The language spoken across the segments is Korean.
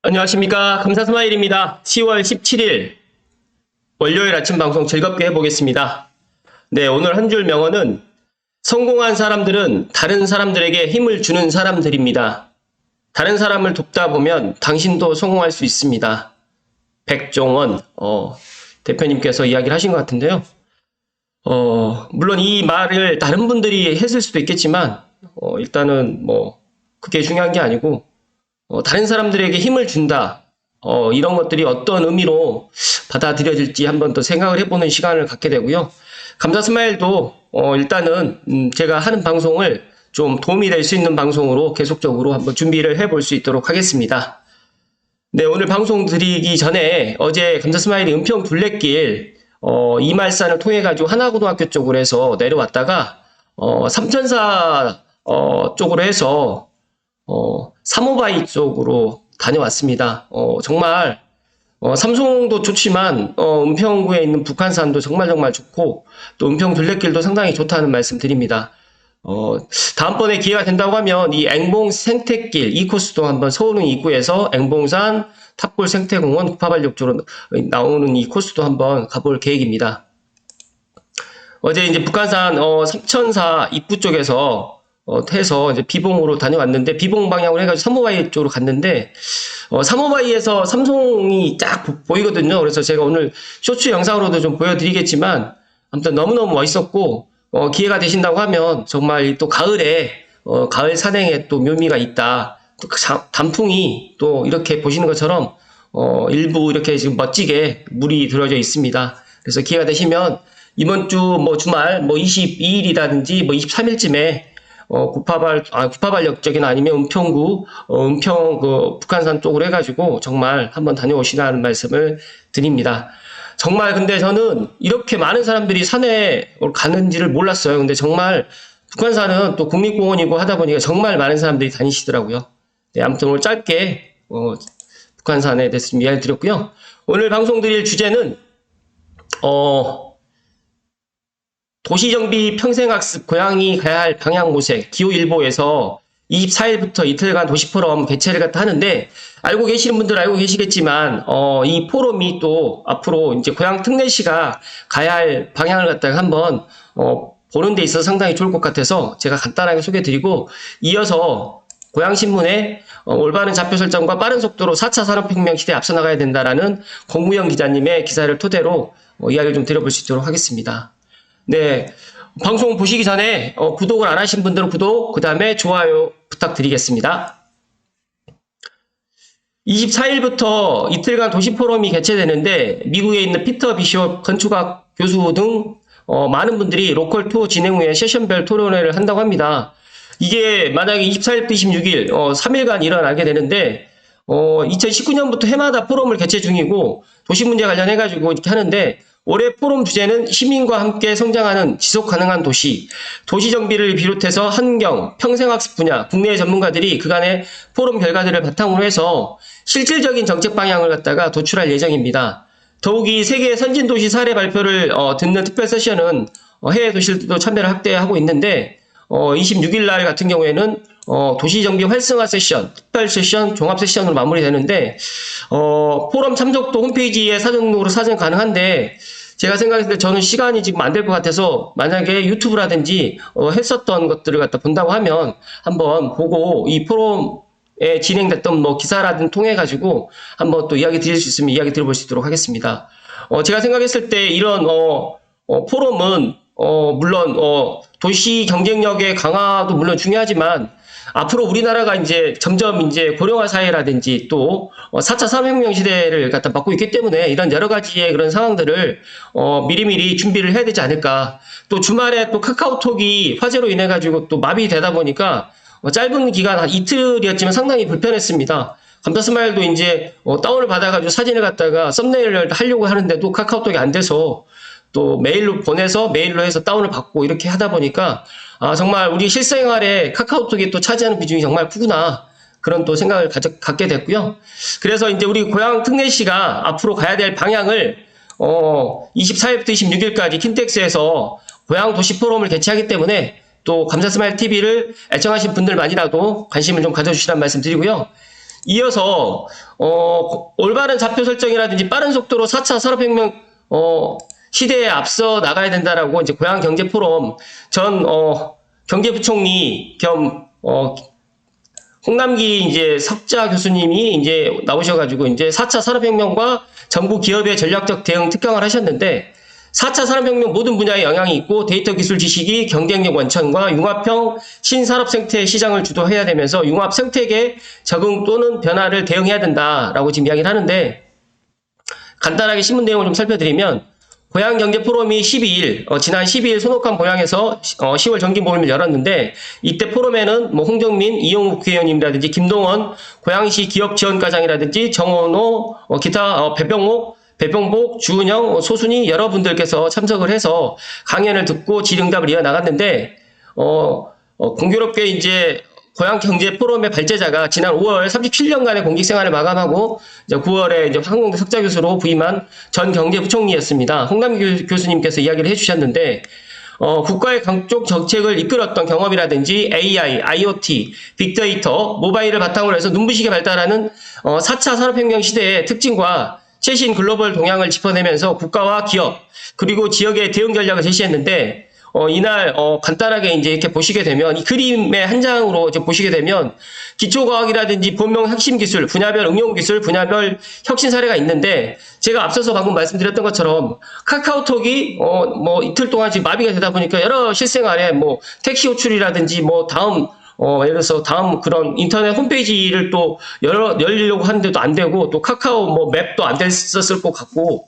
안녕하십니까. 감사스마일입니다. 10월 17일 월요일 아침 방송 즐겁게 해보겠습니다. 네, 오늘 한 줄 명언은 성공한 사람들은 다른 사람들에게 힘을 주는 사람들입니다. 다른 사람을 돕다 보면 당신도 성공할 수 있습니다. 백종원 대표님께서 이야기를 하신 것 같은데요. 물론 이 말을 다른 분들이 했을 수도 있겠지만 일단은 그게 중요한 게 아니고 다른 사람들에게 힘을 준다. 이런 것들이 어떤 의미로 받아들여질지 한번 더 생각을 해보는 시간을 갖게 되고요. 감사스마일도 일단은 제가 하는 방송을 좀 도움이 될 수 있는 방송으로 계속적으로 한번 준비를 해볼 수 있도록 하겠습니다. 네, 오늘 방송 드리기 전에 어제 감사스마일이 은평 둘레길 이말산을 통해 가지고 하나고등학교 쪽으로 해서 내려왔다가 삼천사 쪽으로 해서 삼오바이 쪽으로 다녀왔습니다. 정말 삼송도 좋지만 은평구에 있는 북한산도 정말 좋고 또 은평 둘레길도 상당히 좋다는 말씀 드립니다. 다음번에 기회가 된다고 하면 이 앵봉 생태길 이 코스도 한번 서울은 입구에서 앵봉산 탑골 생태공원 구파발역 쪽으로 나오는 이 코스도 한번 가볼 계획입니다. 어제 이제 북한산 삼천사 입구 쪽에서 해서 이제 비봉으로 다녀왔는데 비봉 방향으로 해가지고 삼오바이 쪽으로 갔는데 삼오바이에서 삼송이 딱 보이거든요. 그래서 제가 오늘 쇼츠 영상으로도 좀 보여드리겠지만 아무튼 너무너무 멋있었고 기회가 되신다고 하면 정말 또 가을에 가을 산행에 또 묘미가 있다. 또 단풍이 또 이렇게 보시는 것처럼 일부 이렇게 지금 멋지게 물이 들어져 있습니다. 그래서 기회가 되시면 이번 주 주말 22일이라든지 23일쯤에 구파발역 쪽이나 아니면 은평구, 은평 북한산 쪽으로 해가지고 정말 한번 다녀오시라는 말씀을 드립니다. 정말 근데 저는 이렇게 많은 사람들이 산에 가는지를 몰랐어요. 근데 정말 북한산은 또 국립공원이고 하다 보니까 정말 많은 사람들이 다니시더라고요. 네, 아무튼 오늘 짧게 북한산에 대해서 좀 이야기 드렸고요. 오늘 방송 드릴 주제는 도시정비 평생학습 고향이 가야 할 방향모색 기후일보에서 24일부터 이틀간 도시포럼 개최를 하는데 알고 계시는 분들은 알고 계시겠지만 이 포럼이 또 앞으로 이제 고향 특례시가 가야 할 방향을 갖다가 한번 보는 데 있어서 상당히 좋을 것 같아서 제가 간단하게 소개드리고 이어서 고향신문에 올바른 좌표 설정과 빠른 속도로 4차 산업혁명 시대에 앞서 나가야 된다라는 공무영 기자님의 기사를 토대로 이야기를 좀 드려볼 수 있도록 하겠습니다. 네, 방송 보시기 전에 구독을 안 하신 분들은 구독, 그 다음에 좋아요 부탁드리겠습니다. 24일부터 이틀간 도시포럼이 개최되는데 미국에 있는 피터 비숍 건축학 교수 등 많은 분들이 로컬 투어 진행 후에 세션별 토론회를 한다고 합니다. 이게 만약에 24일부터 26일 3일간 일어나게 되는데 2019년부터 해마다 포럼을 개최 중이고 도시 문제 관련해 가지고 이렇게 하는데 올해 포럼 주제는 시민과 함께 성장하는 지속가능한 도시, 도시정비를 비롯해서 환경, 평생학습 분야, 국내의 전문가들이 그간의 포럼 결과들을 바탕으로 해서 실질적인 정책 방향을 갖다가 도출할 예정입니다. 더욱이 세계 선진도시 사례 발표를 듣는 특별 세션은 해외 도시들도 참여를 확대하고 있는데 26일 날 같은 경우에는 도시정비 활성화 세션, 특별 세션, 종합 세션으로 마무리되는데 포럼 참석도 홈페이지에 사전 등록으로 사전 가능한데 제가 생각했을 때 저는 시간이 지금 안 될 것 같아서 만약에 유튜브라든지 했었던 것들을 갖다 본다고 하면 한번 보고 이 포럼에 진행됐던 기사라든지 통해 가지고 한번 또 이야기 드릴 수 있으면 이야기 들어볼 수 있도록 하겠습니다. 제가 생각했을 때 이런 포럼은 물론 도시 경쟁력의 강화도 물론 중요하지만 앞으로 우리나라가 이제 점점 이제 고령화 사회라든지 또 4차 산업혁명 시대를 갖다 맞고 있기 때문에 이런 여러 가지의 그런 상황들을 미리미리 준비를 해야 되지 않을까. 또 주말에 또 카카오톡이 화재로 인해 가지고 또 마비되다 보니까 짧은 기간 한 이틀이었지만 상당히 불편했습니다. 감사스마일도 이제 다운을 받아가지고 사진을 갖다가 썸네일을 하려고 하는데도 카카오톡이 안 돼서 또 메일로 보내서 메일로 해서 다운을 받고 이렇게 하다 보니까 정말 우리 실생활에 카카오톡이 또 차지하는 비중이 정말 크구나 그런 또 생각을 갖게 됐고요. 그래서 이제 우리 고향 특례시가 앞으로 가야 될 방향을 24일부터 26일까지 킨텍스에서 고향 도시 포럼을 개최하기 때문에 또 감사스마일 TV를 애청하신 분들만이라도 관심을 좀 가져주시라는 말씀 드리고요. 이어서 올바른 좌표 설정이라든지 빠른 속도로 4차 산업혁명 시대에 앞서 나가야 된다라고 이제 고향경제포럼 전 경제부총리 겸 홍남기 이제 석자 교수님이 이제 나오셔가지고 이제 4차 산업혁명과 정부 기업의 전략적 대응 특강을 하셨는데 4차 산업혁명 모든 분야에 영향이 있고 데이터 기술 지식이 경쟁력 원천과 융합형 신산업 생태 시장을 주도해야 되면서 융합 생태계 적응 또는 변화를 대응해야 된다라고 지금 이야기를 하는데 간단하게 신문 내용을 좀 살펴드리면 고향경제포럼이 12일, 지난 12일 손옥한 고향에서 10월 정기 모임을 열었는데 이때 포럼에는 뭐 홍정민, 이용욱 국회의원님이라든지 김동원, 고양시 기업지원과장이라든지 정원호, 기타 배병복, 주은영, 소순이 여러분들께서 참석을 해서 강연을 듣고 질의응답을 이어나갔는데 공교롭게 이제 고향경제포럼의 발제자가 지난 5월 37년간의 공직생활을 마감하고 이제 9월에 이제 항공대 석좌교수로 부임한 전 경제부총리였습니다. 홍남기 교수님께서 이야기를 해주셨는데 국가의 강쪽 정책을 이끌었던 경험이라든지 AI, IoT, 빅데이터, 모바일을 바탕으로 해서 눈부시게 발달하는 4차 산업혁명 시대의 특징과 최신 글로벌 동향을 짚어내면서 국가와 기업 그리고 지역의 대응 전략을 제시했는데 이날 간단하게 이제 이렇게 보시게 되면 이 그림의 한 장으로 이제 보시게 되면 기초과학이라든지 본명 핵심 기술, 분야별 응용 기술, 분야별 혁신 사례가 있는데 제가 앞서서 방금 말씀드렸던 것처럼 카카오톡이 뭐 이틀 동안 지금 마비가 되다 보니까 여러 실생활에 뭐 택시 호출이라든지 뭐 다음 예를 들어서 다음 그런 인터넷 홈페이지를 또 열리려고 하는데도 안 되고 또 카카오 뭐 맵도 안 됐었을 것 같고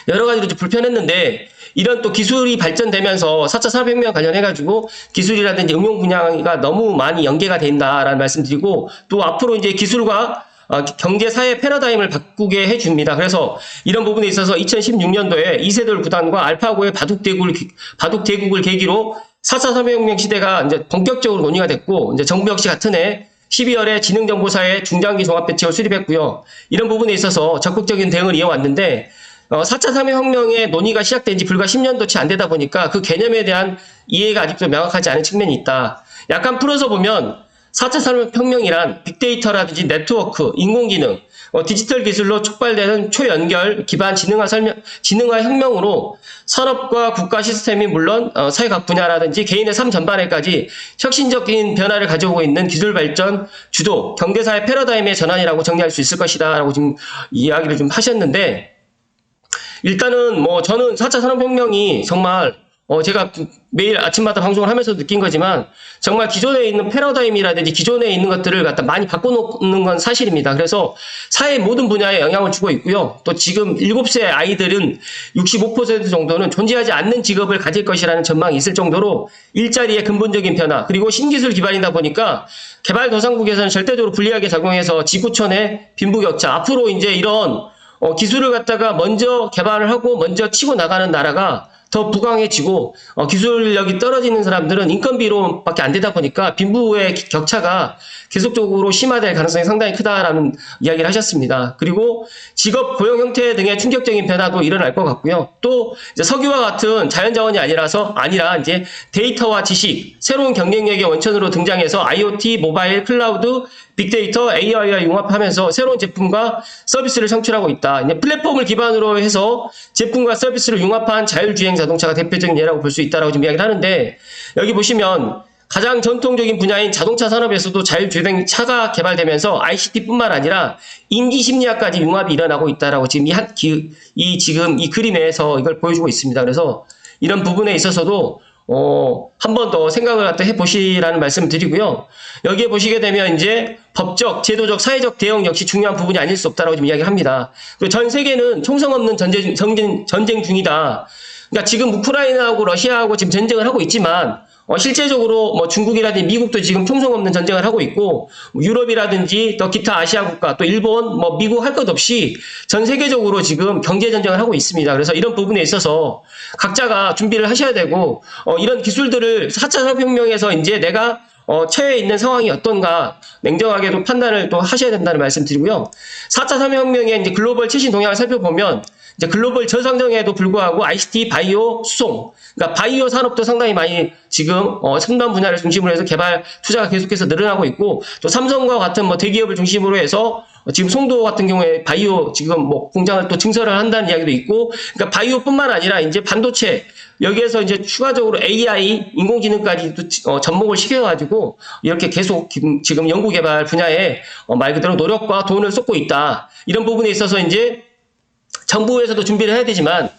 여러 가지로 좀 불편했는데 이런 또 기술이 발전되면서 4차 산업혁명 관련해가지고 기술이라든지 응용 분야가 너무 많이 연계가 된다라는 말씀드리고 또 앞으로 이제 기술과 경제 사회 패러다임을 바꾸게 해줍니다. 그래서 이런 부분에 있어서 2016년도에 이세돌 구단과 알파고의 바둑대국을 계기로 4차 산업혁명 시대가 이제 본격적으로 논의가 됐고 이제 정부 역시 같은 해 12월에 지능정보사의 중장기 종합배치를 수립했고요. 이런 부분에 있어서 적극적인 대응을 이어왔는데 4차 산업혁명의 논의가 시작된 지 불과 10년도 채 안 되다 보니까 그 개념에 대한 이해가 아직도 명확하지 않은 측면이 있다. 약간 풀어서 보면 4차 산업혁명이란 빅데이터라든지 네트워크, 인공지능, 디지털 기술로 촉발되는 초연결 기반 지능화 혁명으로 산업과 국가 시스템이 물론 사회 각 분야라든지 개인의 삶 전반에까지 혁신적인 변화를 가져오고 있는 기술 발전, 주도, 경제사회 패러다임의 전환이라고 정리할 수 있을 것이다 라고 지금 이야기를 좀 하셨는데 일단은 뭐 저는 4차 산업혁명이 정말 제가 매일 아침마다 방송을 하면서 느낀 거지만 정말 기존에 있는 패러다임이라든지 기존에 있는 것들을 갖다 많이 바꿔놓는 건 사실입니다. 그래서 사회 모든 분야에 영향을 주고 있고요. 또 지금 7세 아이들은 65% 정도는 존재하지 않는 직업을 가질 것이라는 전망이 있을 정도로 일자리의 근본적인 변화 그리고 신기술 기반이다 보니까 개발도상국에서는 절대적으로 불리하게 작용해서 지구촌의 빈부격차 앞으로 이제 이런 기술을 갖다가 먼저 개발을 하고 먼저 치고 나가는 나라가 더 부강해지고 기술력이 떨어지는 사람들은 인건비로밖에 안 되다 보니까 빈부의 격차가 계속적으로 심화될 가능성이 상당히 크다라는 이야기를 하셨습니다. 그리고 직업 고용 형태 등의 충격적인 변화도 일어날 것 같고요. 또 이제 석유와 같은 자연자원이 아니라 이제 데이터와 지식, 새로운 경쟁력의 원천으로 등장해서 IoT, 모바일, 클라우드, 빅데이터, AI와 융합하면서 새로운 제품과 서비스를 창출하고 있다. 이제 플랫폼을 기반으로 해서 제품과 서비스를 융합한 자율주행 자동차가 대표적인 예라고 볼 수 있다라고 지금 이야기를 하는데 여기 보시면 가장 전통적인 분야인 자동차 산업에서도 자율주행 차가 개발되면서 ICT뿐만 아니라 인지심리학까지 융합이 일어나고 있다라고 지금 지금 이 그림에서 이걸 보여주고 있습니다. 그래서 이런 부분에 있어서도 한 번 더 생각을 갖다 해보시라는 말씀을 드리고요. 여기에 보시게 되면 이제 법적, 제도적, 사회적 대응 역시 중요한 부분이 아닐 수 없다라고 지금 이야기를 합니다. 그리고 전 세계는 총성 없는 전쟁 중이다. 그러니까 지금 우크라이나하고 러시아하고 지금 전쟁을 하고 있지만 실제적으로 뭐 중국이라든지 미국도 지금 총성 없는 전쟁을 하고 있고 유럽이라든지 또 기타 아시아 국가 또 일본 뭐 미국 할 것 없이 전 세계적으로 지금 경제 전쟁을 하고 있습니다. 그래서 이런 부분에 있어서 각자가 준비를 하셔야 되고 이런 기술들을 4차 산업혁명에서 이제 내가 처해 있는 상황이 어떤가 냉정하게도 판단을 또 하셔야 된다는 말씀 드리고요. 4차 산업혁명의 이제 글로벌 최신 동향을 살펴보면 이제 글로벌 저성장에도 불구하고 ICT, 바이오, 수송, 그러니까 바이오 산업도 상당히 많이 지금 첨단 분야를 중심으로 해서 개발 투자가 계속해서 늘어나고 있고, 또 삼성과 같은 뭐 대기업을 중심으로 해서 지금 송도 같은 경우에 바이오 지금 뭐 공장을 또 증설을 한다는 이야기도 있고, 그러니까 바이오뿐만 아니라 이제 반도체 여기에서 이제 추가적으로 AI, 인공지능까지도 접목을 시켜가지고 이렇게 계속 지금 연구개발 분야에 말 그대로 노력과 돈을 쏟고 있다. 이런 부분에 있어서 이제 정부에서도 준비를 해야 되지만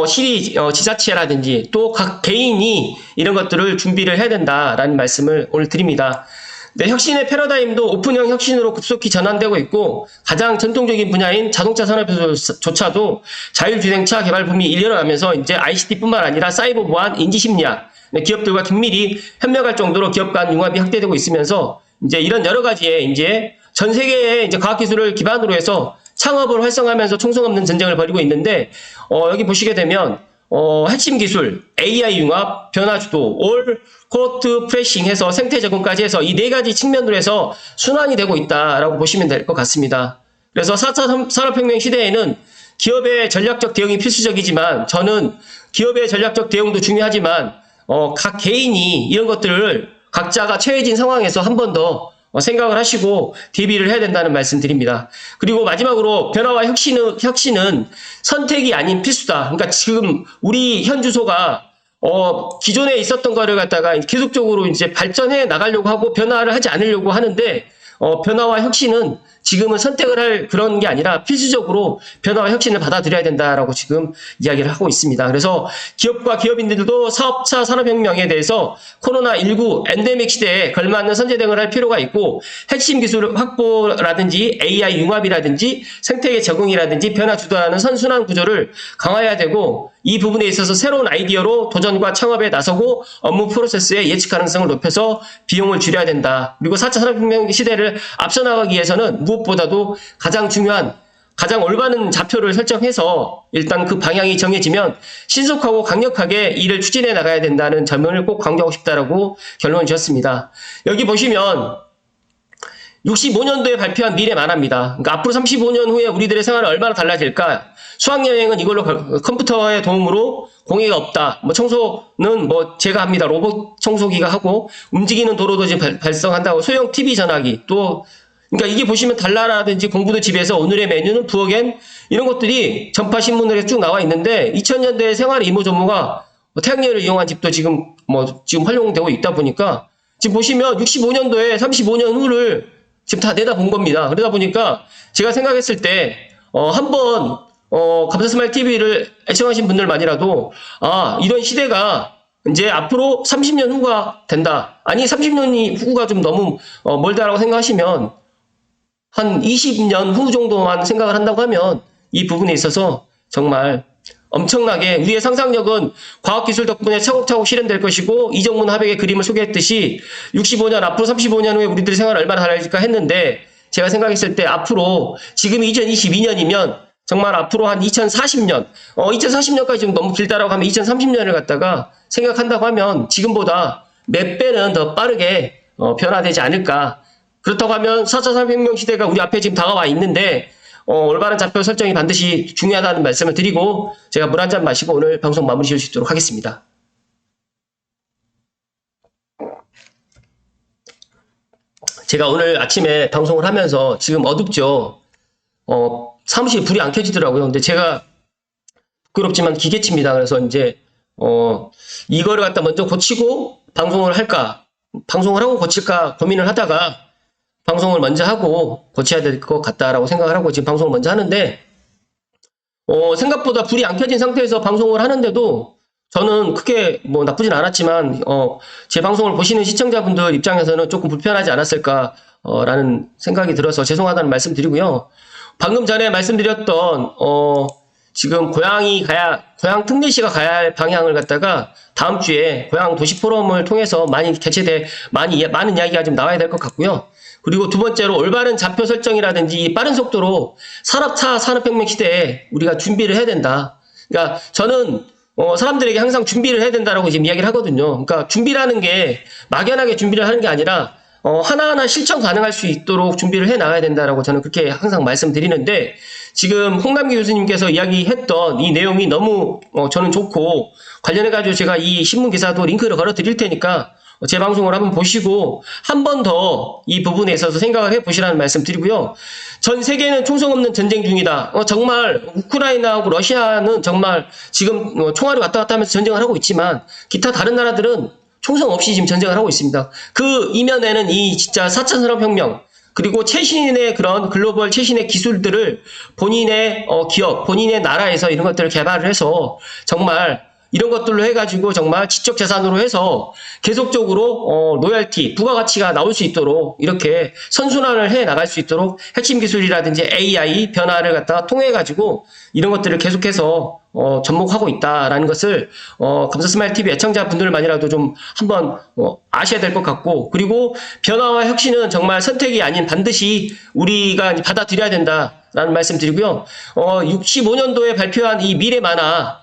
시리 지자체라든지 또 각 개인이 이런 것들을 준비를 해야 된다라는 말씀을 오늘 드립니다. 네, 혁신의 패러다임도 오픈형 혁신으로 급속히 전환되고 있고, 가장 전통적인 분야인 자동차 산업에서조차도 자율주행차 개발 붐이 일어나면서 이제 ICT뿐만 아니라 사이버 보안, 인지심리학, 기업들과 긴밀히 협력할 정도로 기업 간 융합이 확대되고 있으면서 이제 이런 여러 가지의 이제 전 세계의 이제 과학기술을 기반으로 해서 창업을 활성화하면서 총성 없는 전쟁을 벌이고 있는데, 여기 보시게 되면 핵심 기술, AI 융합, 변화주도, 올 코트 프레싱 해서 생태 제공까지 해서 이 네 가지 측면으로 해서 순환이 되고 있다라고 보시면 될 것 같습니다. 그래서 4차 산업혁명 시대에는 기업의 전략적 대응이 필수적이지만, 저는 기업의 전략적 대응도 중요하지만 각 개인이 이런 것들을 각자가 처해진 상황에서 한 번 더 생각을 하시고 대비를 해야 된다는 말씀 드립니다. 그리고 마지막으로 변화와 혁신은 선택이 아닌 필수다. 그러니까 지금 우리 현 주소가 기존에 있었던 거를 갖다가 계속적으로 이제 발전해 나가려고 하고 변화를 하지 않으려고 하는데, 변화와 혁신은 지금은 선택을 할 그런 게 아니라 필수적으로 변화와 혁신을 받아들여야 된다라고 지금 이야기를 하고 있습니다. 그래서 기업과 기업인들도 사업차 산업혁명에 대해서 코로나19 엔데믹 시대에 걸맞는 선제 대응을 할 필요가 있고, 핵심 기술 확보라든지 AI 융합이라든지 생태계 적응이라든지 변화 주도하는 선순환 구조를 강화해야 되고, 이 부분에 있어서 새로운 아이디어로 도전과 창업에 나서고 업무 프로세스의 예측 가능성을 높여서 비용을 줄여야 된다. 그리고 4차 산업혁명 시대를 앞서 나가기 위해서는 무엇보다도 가장 중요한, 가장 올바른 좌표를 설정해서 일단 그 방향이 정해지면 신속하고 강력하게 일을 추진해 나가야 된다는 점을 꼭 강조하고 싶다라고 결론을 지었습니다. 여기 보시면 65년도에 발표한 미래 만화입니다. 그러니까 앞으로 35년 후에 우리들의 생활은 얼마나 달라질까? 수학여행은 이걸로 컴퓨터의 도움으로 공해가 없다. 뭐 청소는 뭐 제가 합니다. 로봇 청소기가 하고, 움직이는 도로도 지금 발성한다고, 소형 TV 전화기, 또 그러니까 이게 보시면 달나라든지 공부도 집에서, 오늘의 메뉴는 부엌엔, 이런 것들이 전파 신문에 쭉 나와 있는데, 2000년대에 생활 이모 전무가 태양열을 이용한 집도 지금 활용되고 있다 보니까, 지금 보시면 65년도에 35년 후를 지금 다 내다본 겁니다. 그러다 보니까 제가 생각했을 때 한번 감사스마일 TV를 애청하신 분들만이라도 이런 시대가 이제 앞으로 30년 후가 된다. 아니 30년 후가 좀 너무 멀다라고 생각하시면 한 20년 후 정도만 생각을 한다고 하면 이 부분에 있어서 정말 엄청나게 우리의 상상력은 과학기술 덕분에 차곡차곡 실현될 것이고, 이정문 하백의 그림을 소개했듯이 65년, 앞으로 35년 후에 우리들의 생활을 얼마나 달라질까 했는데, 제가 생각했을 때 앞으로 지금이 2022년이면 정말 앞으로 한 2040년, 2040년까지 좀 너무 길다라고 하면 2030년을 갖다가 생각한다고 하면 지금보다 몇 배는 더 빠르게 변화되지 않을까. 그렇다고 하면 4차 산업혁명 시대가 우리 앞에 지금 다가와 있는데, 올바른 좌표 설정이 반드시 중요하다는 말씀을 드리고, 제가 물 한 잔 마시고 오늘 방송 마무리 지을 수 있도록 하겠습니다. 제가 오늘 아침에 방송을 하면서 지금 어둡죠. 사무실에 불이 안 켜지더라고요. 근데 제가 부끄럽지만 기계치입니다. 그래서 이제 이거를 갖다 먼저 고치고 방송을 할까, 방송을 하고 고칠까 고민을 하다가 방송을 먼저 하고 고쳐야 될 것 같다라고 생각을 하고 지금 방송을 먼저 하는데, 생각보다 불이 안 켜진 상태에서 방송을 하는데도 저는 크게 뭐 나쁘진 않았지만 제 방송을 보시는 시청자분들 입장에서는 조금 불편하지 않았을까 라는 생각이 들어서 죄송하다는 말씀 드리고요. 방금 전에 말씀드렸던 지금 고향 특례시가 가야 할 방향을 갖다가 다음 주에 고향 도시 포럼을 통해서 많이 개최돼 많은 이야기가 좀 나와야 될 것 같고요. 그리고 두 번째로 올바른 좌표 설정이라든지 빠른 속도로 산업혁명 시대에 우리가 준비를 해야 된다. 그러니까 저는 사람들에게 항상 준비를 해야 된다라고 지금 이야기를 하거든요. 그러니까 준비라는 게 막연하게 준비를 하는 게 아니라 하나하나 실천 가능할 수 있도록 준비를 해 나가야 된다라고 저는 그렇게 항상 말씀드리는데, 지금 홍남기 교수님께서 이야기했던 이 내용이 너무 저는 좋고, 관련해가지고 제가 이 신문 기사도 링크를 걸어 드릴 테니까 제 방송을 한번 보시고 한 번 더 이 부분에 있어서 생각을 해 보시라는 말씀 드리고요. 전 세계는 총성 없는 전쟁 중이다. 정말 우크라이나하고 러시아는 정말 지금 총알이 왔다 갔다 하면서 전쟁을 하고 있지만, 기타 다른 나라들은 총성 없이 지금 전쟁을 하고 있습니다. 그 이면에는 이 진짜 4차 산업혁명, 그리고 최신의 그런 글로벌 최신의 기술들을 본인의 기업, 본인의 나라에서 이런 것들을 개발을 해서 정말 이런 것들로 해가지고 정말 지적 재산으로 해서 계속적으로 로열티, 부가가치가 나올 수 있도록 이렇게 선순환을 해 나갈 수 있도록 핵심 기술이라든지 AI 변화를 갖다가 통해가지고 이런 것들을 계속해서 접목하고 있다라는 것을 감사스마일TV 애청자분들만이라도 좀 한번 아셔야 될 것 같고, 그리고 변화와 혁신은 정말 선택이 아닌 반드시 우리가 받아들여야 된다라는 말씀 드리고요. 65년도에 발표한 이 미래 만화,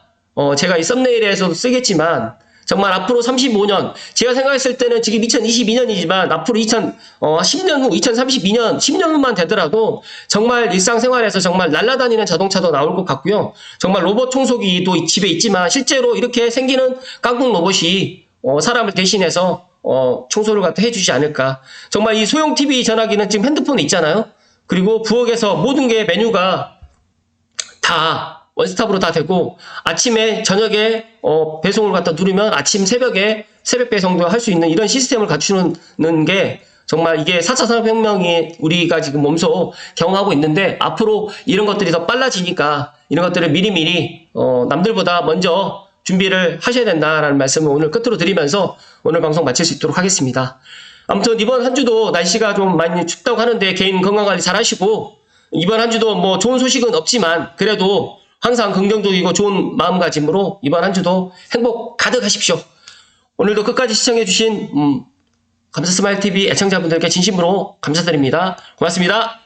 제가 이 썸네일에서도 쓰겠지만, 정말 앞으로 35년, 제가 생각했을 때는 지금 2022년이지만 앞으로 10년 후, 2032년, 10년 후만 되더라도 정말 일상생활에서 정말 날아다니는 자동차도 나올 것 같고요. 정말 로봇 청소기도 집에 있지만 실제로 이렇게 생기는 깡통 로봇이 사람을 대신해서 청소를 갖다 해주지 않을까. 정말 이 소형 TV 전화기는 지금 핸드폰에 있잖아요. 그리고 부엌에서 모든 게 메뉴가 다 원스톱으로 다 되고, 아침에 저녁에 배송을 갖다 누르면 아침 새벽에 새벽 배송도 할 수 있는 이런 시스템을 갖추는 게 정말 이게 4차 산업혁명이 우리가 지금 몸소 경험하고 있는데, 앞으로 이런 것들이 더 빨라지니까 이런 것들을 미리미리 남들보다 먼저 준비를 하셔야 된다라는 말씀을 오늘 끝으로 드리면서 오늘 방송 마칠 수 있도록 하겠습니다. 아무튼 이번 한 주도 날씨가 좀 많이 춥다고 하는데 개인 건강관리 잘 하시고, 이번 한 주도 뭐 좋은 소식은 없지만 그래도 항상 긍정적이고 좋은 마음가짐으로 이번 한 주도 행복 가득하십시오. 오늘도 끝까지 시청해주신 감사스마일TV 애청자분들께 진심으로 감사드립니다. 고맙습니다.